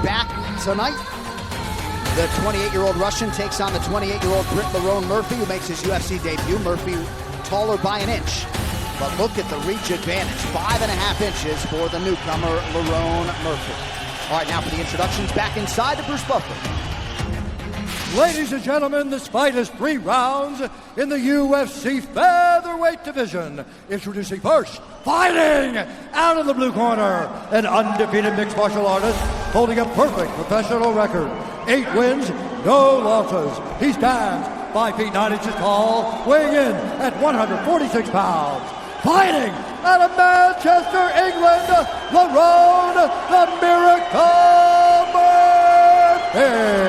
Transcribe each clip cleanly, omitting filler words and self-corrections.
back tonight. The 28-year-old Russian takes on the 28-year-old Brit LERON MERFI, who makes his UFC debut. Murphy taller by an inch, but look at the reach advantage. 5.5 inches for the newcomer, LERON MERFI. All right, now for the introductions, back inside to Bruce Buffer. Ladies and gentlemen, this fight is 3 rounds in the UFC featherweight division. Introducing first, fighting out of the blue corner, an undefeated mixed martial artist holding a perfect professional record. 8 wins, no losses. He stands 5 feet 9 inches tall, weighing in at 146 pounds. Fighting out of Manchester, England, LERON the Miracle Murphy.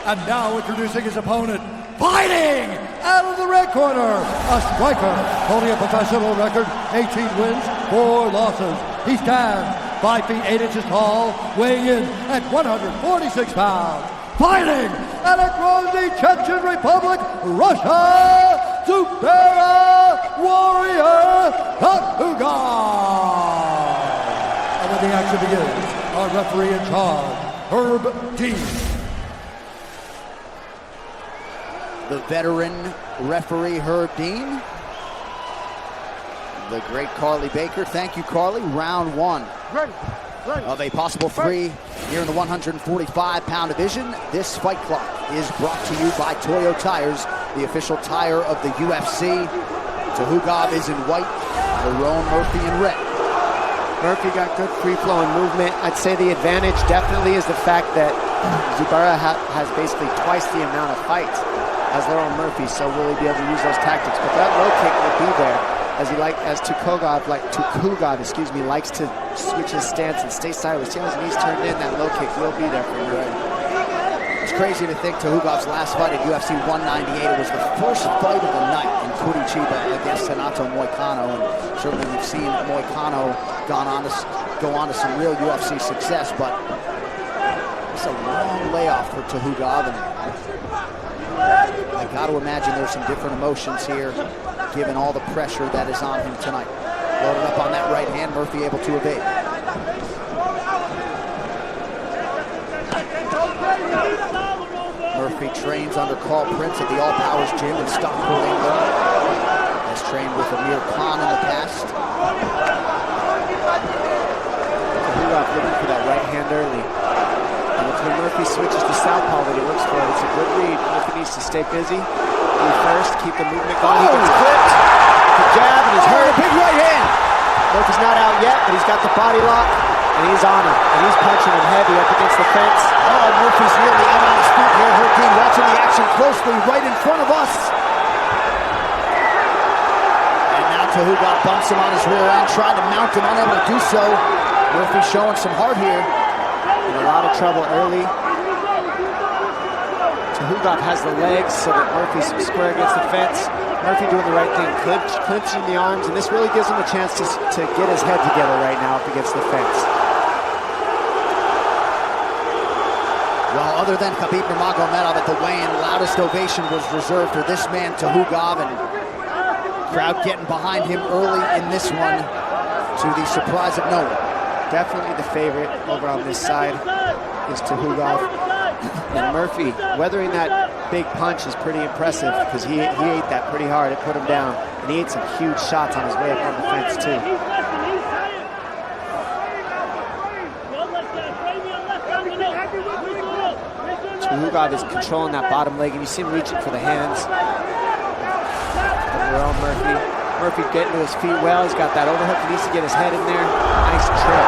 And now introducing his opponent, fighting out of the red corner, a striker holding a professional record, 18 wins, 4 losses. He stands 5 feet 8 inches tall, weighing in at 146 pounds. Fighting out of Grozny, Chechen Republic, Russia, ЗУБАЙРА Warrior Tuhugov. And when the action begins, our referee in charge, Herb Dean. The veteran referee, Herb Dean. The great Carly Baker. Thank you, Carly. Round 1 of a possible 3 here in the 145-pound division. This fight clock is brought to you by Toyo Tires, the official tire of the UFC. Tuhugov is in white, LERON MERFI in red. Murphy got good free-flowing movement. I'd say the advantage definitely is the fact that ЗУБАЙРА has basically twice the amount of fights as LERON MERFI, so will he be able to use those tactics? But that low kick will be there, as Tuhugov likes to switch his stance and stay sideways. See how his knees turned in? That low kick will be there for him. It's crazy to think Tuhugov's last fight at UFC 198, it was the first fight of the night in Curitiba against Renato Moicano, and certainly we've seen Moicano go on to some real UFC success, but it's a long layoff for Tuhugov, and I got to imagine there's some different emotions here, given all the pressure that is on him tonight. Loaded up on that right hand, Murphy able to evade. Murphy trains under Carl Prince at the All Powers Gym in Stockport, England. Has trained with Amir Khan in the past. Tuhugov looking for that right hand early. And it's when Murphy switches to southpaw that he looks for it. It's a good read. Murphy needs to stay busy. Move first, keep the movement going. He gets clipped. The jab, and he's hurt. A big right hand. Murphy's not out yet, but he's got the body lock, and he's on him. And he's punching him heavy up against the fence. Oh, Murphy's nearly out on his feet here. Herb Dean watching the action closely right in front of us. And now Tuhugov bumps him on his rear end, trying to mount him, unable to do so. Murphy showing some heart here. In a lot of trouble early. Tuhugov has the legs so that Murphy's square against the fence. Murphy doing the right thing, clinching the arms, and this really gives him a chance to get his head together right now up against the fence. Well, other than Khabib Nurmagomedov at the weigh-in, loudest ovation was reserved for this man, Tuhugov, and crowd getting behind him early in this one to the surprise of no one. Definitely the favorite over on this side is Tuhugov. And Murphy, weathering that big punch is pretty impressive because he ate that pretty hard. It put him down. And he ate some huge shots on his way up on the fence too. Tuhugov is controlling that bottom leg, and you see him reaching for the hands. LERON Murphy. Murphy getting to his feet well. He's got that overhook. He needs to get his head in there. Nice trip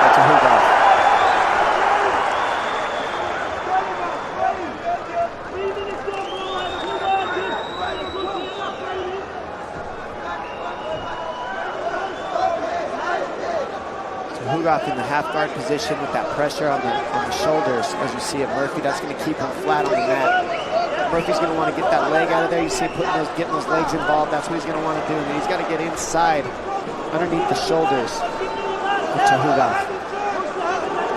by Tuhugov. Tuhugov in the half guard position with that pressure on the shoulders, as you see it. Murphy, that's going to keep him flat on the mat. Murphy's going to want to get that leg out of there. You see him getting those legs involved. That's what he's going to want to do. And he's got to get inside, underneath the shoulders of Tuhugov.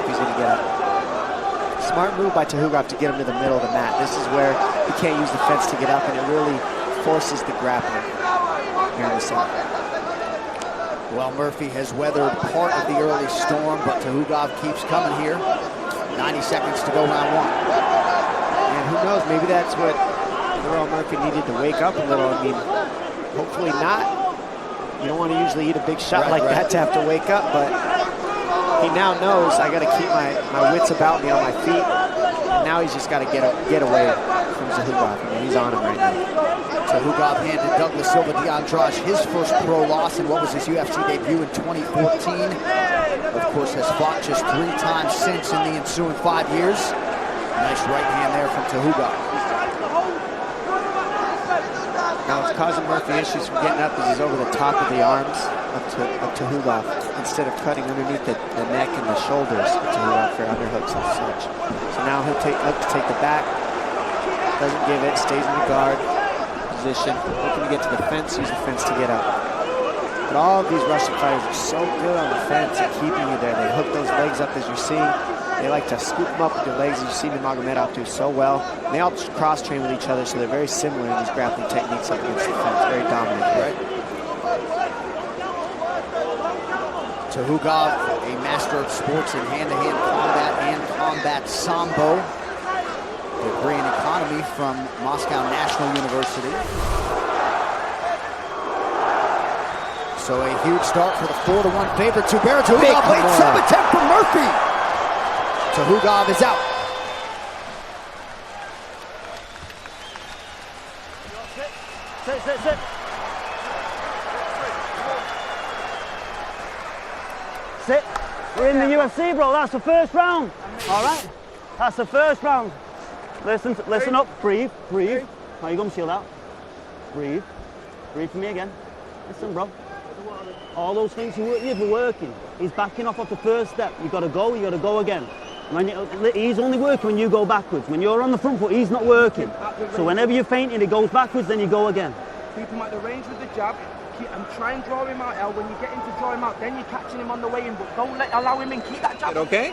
He's going to get up. Smart move by Tuhugov to get him to the middle of the mat. This is where he can't use the fence to get up, and it really forces the grappling here in the center. Well, Murphy has weathered part of the early storm, but Tuhugov keeps coming here. 90 seconds to go, round one. And who knows, maybe that's what LeRon Murphy needed to wake up a little. I mean, hopefully not. You don't want to usually eat a big shot that to have to wake up, but he now knows I got to keep my wits about me on my feet. And now he's just got to get away from Tuhugov. I mean, he's on him right now. Tuhugov handed Douglas Silva de Andrade his first pro loss in what was his UFC debut in 2014. Of course, has fought just 3 times since in the ensuing 5 years. Nice right hand there from Tuhugov. Now what's causing Murphy issues from getting up is he's over the top of the arms of Tuhugov instead of cutting underneath the neck and the shoulders of Tuhugov for underhooks and such. So now he'll look to take the back, doesn't give it, stays in the guard position, looking to get to the fence, use the fence to get up. But all of these Russian fighters are so good on the fence at keeping you there. They hook those legs up as you're seeing. They like to scoop them up with their legs, as you see Nurmagomedov do so well. And they all cross-train with each other, so they're very similar in these grappling techniques up against the fence. Very dominant, right? Tuhugov, a master of sports in hand-to-hand combat and combat sambo. Degree in economy from Moscow National University. So a huge start for the 4-1 favorite. ЗУБАЙРА ТУХУГОВ late sub-attempt from Murphy. Tuhugov is out. Sit. Sit. We're in the UFC, bro. That's the first round. All right. That's the first round. Listen up. Breathe. Now you gonna seal that. Breathe for me again. Listen, bro. All those things you've been working. He's backing off the first step. You gotta go again. He's only working when you go backwards. When you're on the front foot, he's not working. So whenever you're feinting, it goes backwards, then you go again. Keep him at the range with the jab. And try and draw him out, El. When you get him to draw him out, then you're catching him on the way in. But don't allow him in. Keep that jab. Okay?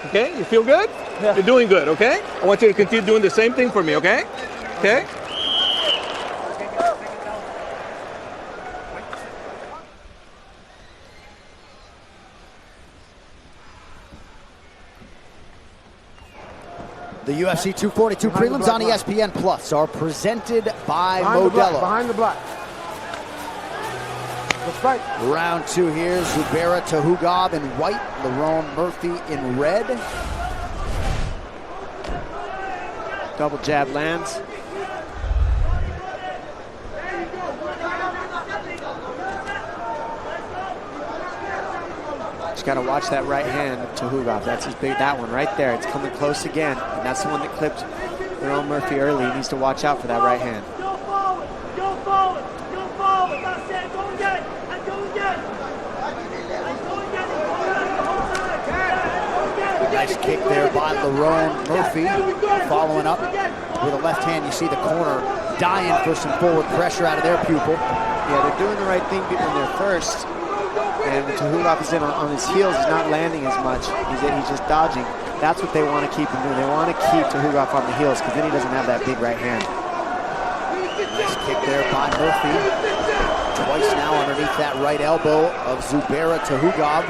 Okay? You feel good? Yeah. You're doing good, okay? I want you to continue doing the same thing for me, okay? Okay? The UFC 242 prelims on ESPN Plus are presented by Modelo. Behind the block. Let's fight. Round 2 here. ЗУБАЙРА ТУХУГОВ in white. LeRon Murphy in red. Double jab lands. Just got to watch that right hand of Tuhugov. That's his big, that one right there. It's coming close again. And that's the one that clipped LeRon Murphy early. He needs to watch out for that right hand. Go forward. That's it. Go again. And go again. Nice kick there by LeRon Murphy. Following up with a left hand. You see the corner dying for some forward pressure out of their pupil. Yeah, they're doing the right thing when they're first. And Tuhugov is in on his heels. He's not landing as much. He's just dodging. That's what they want to keep him doing. They want to keep Tuhugov on the heels because then he doesn't have that big right hand. Nice kick there by Murphy. Twice now underneath that right elbow of ЗУБАЙРА ТУХУГОВ.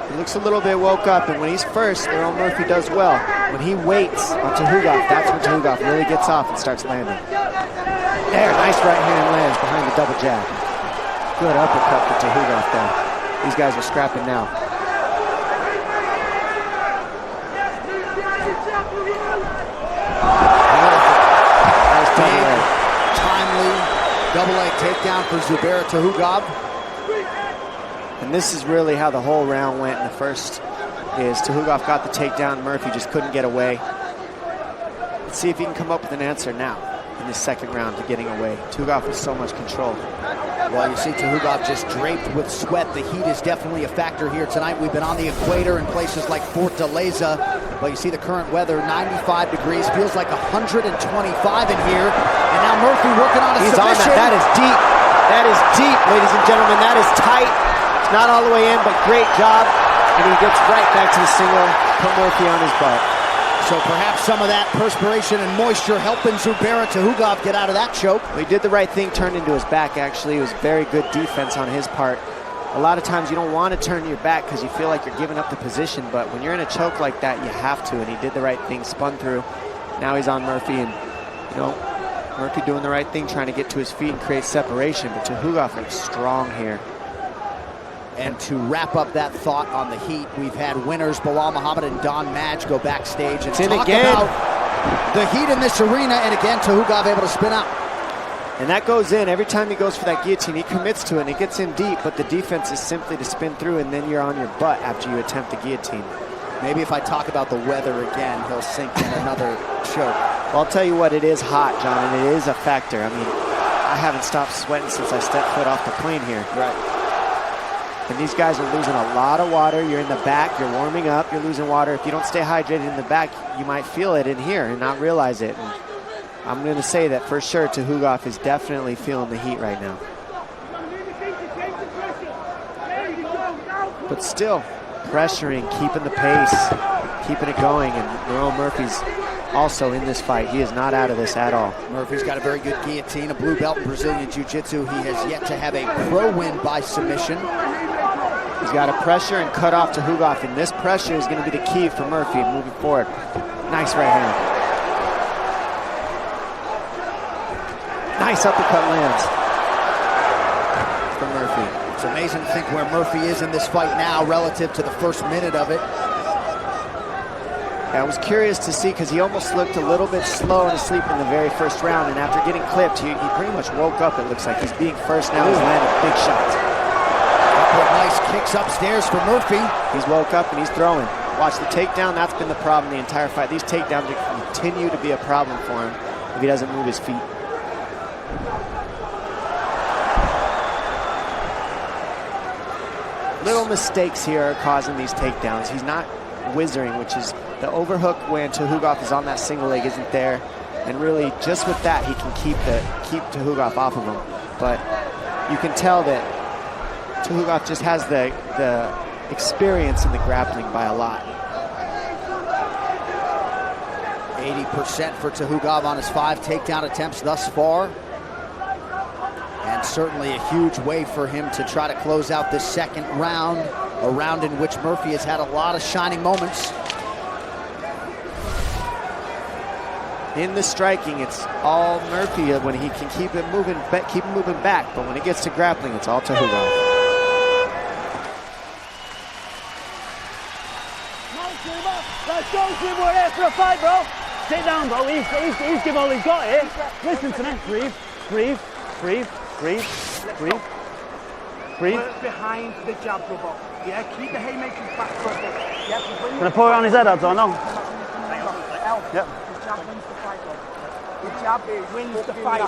He looks a little bit woke up, and when he's first, LeRon Murphy does well. When he waits on Tuhugov, that's when Tuhugov really gets off and starts landing. There, nice right hand lands behind the double jab. Good uppercut for Tuhugov there. These guys are scrapping now. Nice double leg. Timely double leg takedown for ЗУБАЙРА ТУХУГОВ. And this is really how the whole round went in the first. Is Tuhugov got the takedown, Murphy just couldn't get away. Let's see if he can come up with an answer now in this second round to getting away. Tuhugov with so much control. Well, you see Tuhugov just draped with sweat. The heat is definitely a factor here tonight. We've been on the equator in places like Fort de Leyza. Well, you see the current weather, 95 degrees. Feels like 125 in here. And now Murphy working on a submission. He's on that. That is deep. That is deep, ladies and gentlemen. That is tight. It's not all the way in, but great job. And he gets right back to the single. Put Murphy on his butt. So perhaps some of that perspiration and moisture helping ZUBAYRA TUHUGOV get out of that choke. He did the right thing, turned into his back, actually. It was very good defense on his part. A lot of times you don't want to turn your back because you feel like you're giving up the position, but when you're in a choke like that, you have to, and he did the right thing, spun through. Now he's on Murphy, and, you know, Murphy doing the right thing, trying to get to his feet and create separation, but TUHUGOV is strong here. And to wrap up that thought on the heat, we've had winners Bilal Muhammad and Don Madge go backstage and talk about the heat in this arena, and again, TUHUGOV able to spin out. And that goes in. Every time he goes for that guillotine, he commits to it, and it gets in deep, but the defense is simply to spin through, and then you're on your butt after you attempt the guillotine. Maybe if I talk about the weather again, he'll sink in another choke. Well, I'll tell you what, it is hot, John, and it is a factor. I mean, I haven't stopped sweating since I stepped foot off the plane here. Right. And these guys are losing a lot of water. You're in the back, you're warming up, you're losing water. If you don't stay hydrated in the back, you might feel it in here and not realize it. And I'm going to say that for sure TUHUGOV is definitely feeling the heat right now. But still, pressuring, keeping the pace, keeping it going. And Lerone Murphy's also in this fight. He is not out of this at all. Murphy's got a very good guillotine, a blue belt in Brazilian Jiu-Jitsu. He has yet to have a pro win by submission. He's got to pressure and cut off TUHUGOV, and this pressure is going to be the key for Murphy moving forward. Nice right hand. Nice uppercut lands for Murphy. It's amazing to think where Murphy is in this fight now relative to the first minute of it. I was curious to see because he almost looked a little bit slow and asleep in the very first round, and after getting clipped, he pretty much woke up. It looks like he's being first now. He's landing big shots. Nice kicks upstairs for Murphy. He's woke up and he's throwing. Watch the takedown. That's been the problem the entire fight. These takedowns continue to be a problem for him if he doesn't move his feet. Little mistakes here are causing these takedowns. He's not whizzering, which is the overhook when TUHUGOV is on that single leg isn't there. And really, just with that, he can keep TUHUGOV off of him. But you can tell that TUHUGOV just has the experience in the grappling by a lot. 80% for TUHUGOV on his 5 takedown attempts thus far. And certainly a huge way for him to try to close out this second round, a round in which Murphy has had a lot of shining moments. In the striking, it's all Murphy when he can keep it moving back. But when it gets to grappling, it's all TUHUGOV. Let's go, Jim. We're here for a fight, bro. Sit down, bro. He's given all he's got here. Listen to me. Breathe, breathe, breathe, breathe, breathe, breathe. Work behind the jab, brother. Yeah, keep the haymakers back for a bit. Yeah, Can I pour it on his head, Ads, or no? Yep. The jab wins the fight, bro. The jab wins the fight.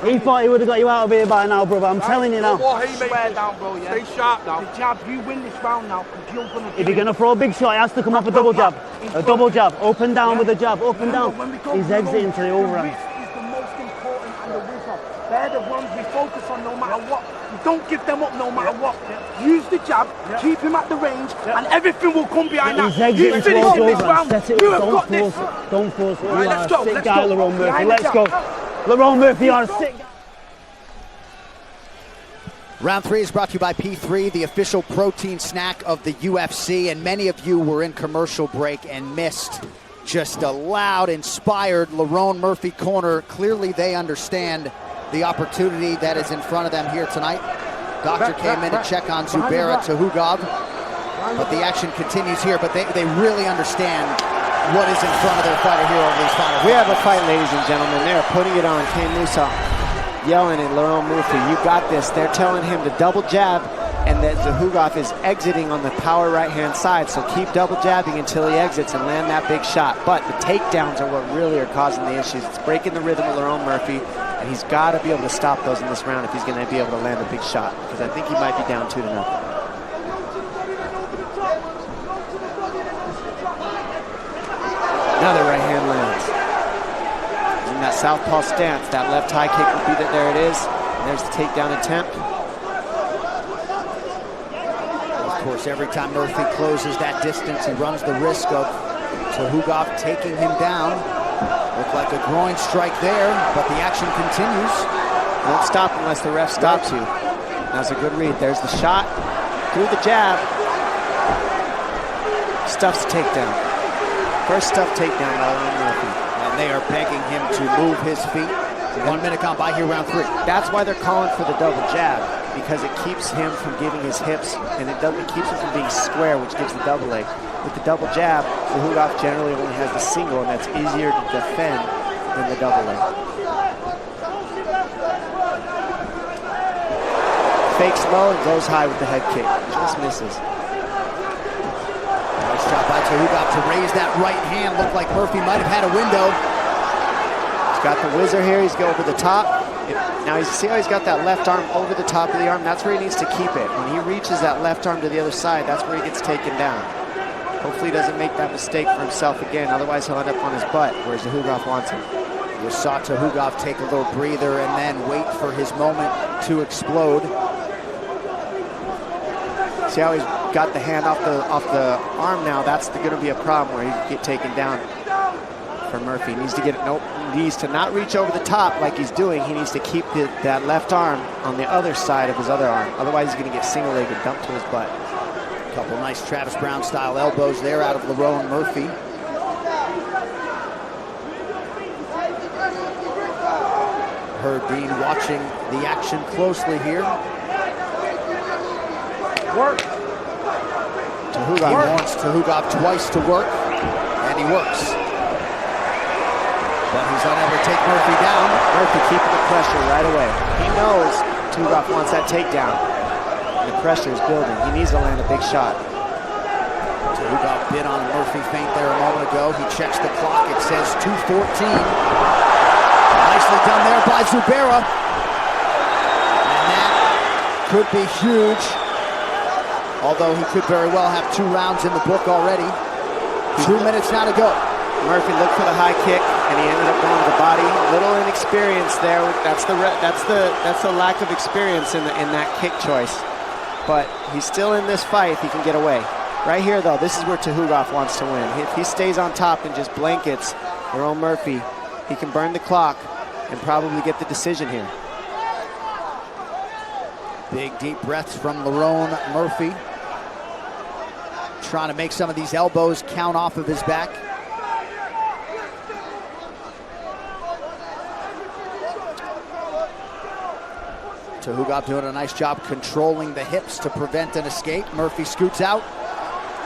He thought he would have got you out of here by now, brother. I'm telling you now. Swear down, bro, yeah? Stay sharp now. The jab, you win this round now, because you're going to If you're going to throw a big shot, he has to come off a double jab. A double jab. Up and down with a jab. Up and down. He's exiting to the overhand. Is the most important and the whizzer. They're the ones we focus on no matter what. We don't give them up no matter what. Use the jab, keep him at the range, and everything will come behind that. He's exiting towards the overhand. Set it up. Don't this. force it. Don't force it. Right, You let's are go, a sick let's guy, go. Lerone Murphy. Behind Let's the go. jab. Lerone Murphy, you are a sick guy. Round 3 is brought to you by P3, the official protein snack of the UFC, and many of you were in commercial break and missed just a loud, inspired Lerone Murphy corner. Clearly they understand the opportunity that is in front of them here tonight. Doctor came in to check on ZUBAYRA TUHUGOV, but the action continues here, but they really understand what is in front of their fighter here over these final. We have a fight, ladies and gentlemen. They're putting it on. Kane Musa yelling at Lerone Murphy, you got this. They're telling him to double jab, and that TUHUGOV is exiting on the power right-hand side, so keep double jabbing until he exits and land that big shot. But the takedowns are what really are causing the issues. It's breaking the rhythm of Lerone Murphy, and he's got to be able to stop those in this round if he's going to be able to land a big shot, because I think he might be down 2-0. Another right hand lands. In that southpaw stance, that left high kick will be that. There it is. And there's the takedown attempt. Of course, every time Murphy closes that distance, he runs the risk of Tuhugov taking him down. Looked like a groin strike there, but the action continues. Don't stop unless the ref stops you. That's a good read. There's the shot through the jab. Stuff's takedown. First stuff takedown by LERON MERFI. And they are begging him to move his feet. 1 minute gone by here, round 3. That's why they're calling for the double jab, because it keeps him from giving his hips, and it keeps him from being square, which gives the double leg. With the double jab, Tuhugov generally only has the single, and that's easier to defend than the double leg. Fakes low and goes high with the head kick. Just misses. Nice job by Tuhugov to raise that right hand. Looked like Murphy might have had a window. He's got the whizzer here. He's going over the top. Now you see how he's got that left arm over the top of the arm? That's where he needs to keep it. When he reaches that left arm to the other side, that's where he gets taken down. Hopefully he doesn't make that mistake for himself again. Otherwise he'll end up on his butt, whereas Tuhugov wants him. You saw Tuhugov take a little breather and then wait for his moment to explode. See how he's got the hand off the arm now? That's going to be a problem where he can get taken down for Murphy. He needs to get it. Nope. He needs to not reach over the top like he's doing. He needs to keep that left arm on the other side of his other arm. Otherwise, he's going to get single-legged and dumped to his butt. A couple nice Travis Brown-style elbows there out of LERON MERFI. Herb Dean watching the action closely here. Work. Tuhugov wants Tuhugov twice to work, and he works. But he's unable to take Murphy down. Murphy keeping the pressure right away. He knows Tuhugov wants that takedown. And the pressure is building. He needs to land a big shot. Tuhugov bit on Murphy feint there a moment ago. He checks the clock. It says 2:14. Nicely done there by ZUBAYRA. And that could be huge. Although he could very well have 2 rounds in the book already. 2 minutes now to go. Murphy looked for the high kick, and he ended up going to the body. A little inexperience there. That's the lack of experience in that kick choice. But he's still in this fight if he can get away. Right here, though, this is where Tuhugov wants to win. If he stays on top and just blankets LERON MERFI, he can burn the clock and probably get the decision here. Big deep breaths from LERON MERFI. Trying to make some of these elbows count off of his back. Tuhugov doing a nice job controlling the hips to prevent an escape. Murphy scoots out.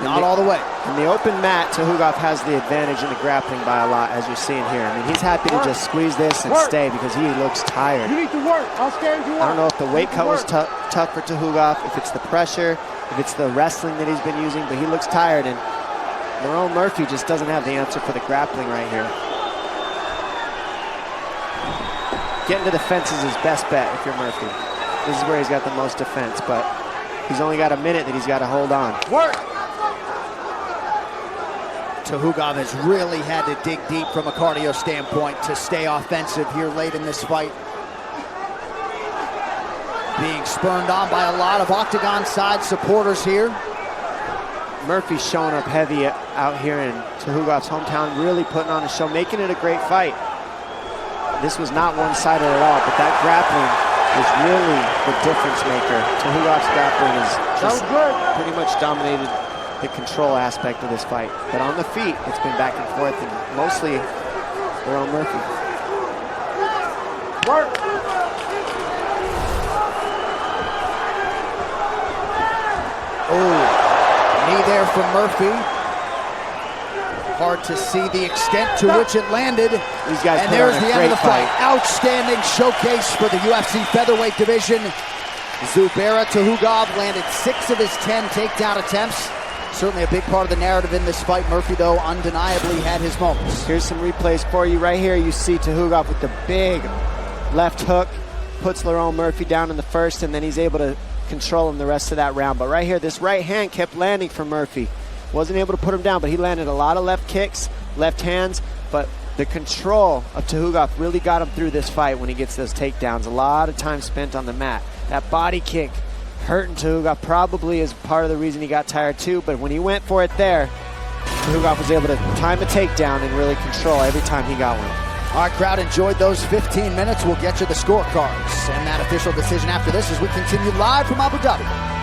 Not all the way. In the open mat, Tuhugov has the advantage in the grappling by a lot, as you're seeing here. I mean, he's happy to just squeeze this and stay because he looks tired. You need to work. I'll stand you up. I don't know if the weight cut was tough for Tuhugov, if it's the pressure, if it's the wrestling that he's been using, but he looks tired, and LERON MERFI just doesn't have the answer for the grappling right here. Getting to the fence is his best bet if you're Murphy. This is where he's got the most defense, but he's only got a minute that he's got to hold on. Work. Tuhugov has really had to dig deep from a cardio standpoint to stay offensive here late in this fight. Being spurned on by a lot of octagon side supporters here. Murphy's showing up heavy out here in Tuhugov's hometown, really putting on a show, making it a great fight. This was not one-sided at all, but that grappling was really the difference maker. Tuhugov's grappling has just pretty much dominated the control aspect of this fight. But on the feet, it's been back and forth, and mostly LERON MERFI. Work. Oh, knee there from Murphy. Hard to see the extent to which it landed. These guys and there's the end of the fight. Outstanding showcase for the UFC featherweight division. ZUBAYRA Tuhugov landed 6 of his 10 takedown attempts. Certainly a big part of the narrative in this fight. Murphy, though, undeniably had his moments. Here's some replays for you. Right here, you see Tuhugov with the big left hook. Puts LERON MERFI down in the first, and then he's able to control him the rest of that round. But right here, this right hand kept landing for Murphy. Wasn't able to put him down, but he landed a lot of left kicks, left hands. But the control of Tuhugov really got him through this fight when he gets those takedowns. A lot of time spent on the mat. That body kick hurting Tuhugov probably is part of the reason he got tired too, but when he went for it there, Tuhugov was able to time a takedown and really control every time he got one. Our crowd enjoyed those 15 minutes. We'll get you the scorecards and that official decision after this as we continue live from Abu Dhabi.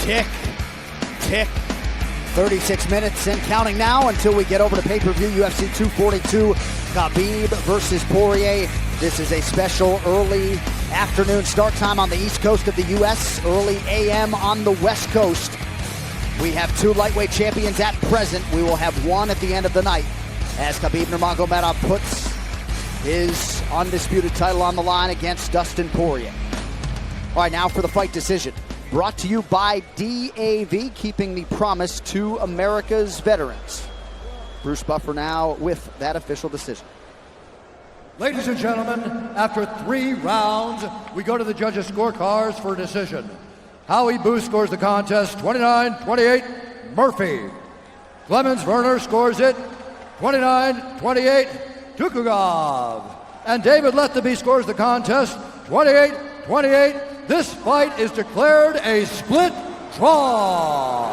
Tick, tick. 36 minutes and counting now until we get over to pay-per-view UFC 242, Khabib versus Poirier. This is a special early afternoon start time on the East Coast of the U.S., early a.m. on the West Coast. We have two lightweight champions at present. We will have one at the end of the night as Khabib Nurmagomedov puts his undisputed title on the line against Dustin Poirier. All right, now for the fight decision. Brought to you by DAV, keeping the promise to America's veterans. Bruce Buffer now with that official decision. Ladies and gentlemen, after 3 rounds, we go to the judges' scorecards for a decision. Howie Booth scores the contest 29-28, Murphy. Clemens Werner scores it 29-28, Tuhugov. And David Lethaby scores the contest 28-28. This fight is declared a split draw.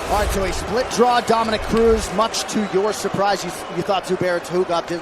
All right, so a split draw. Dominic Cruz, much to your surprise, you thought Zubaira Tukhugov did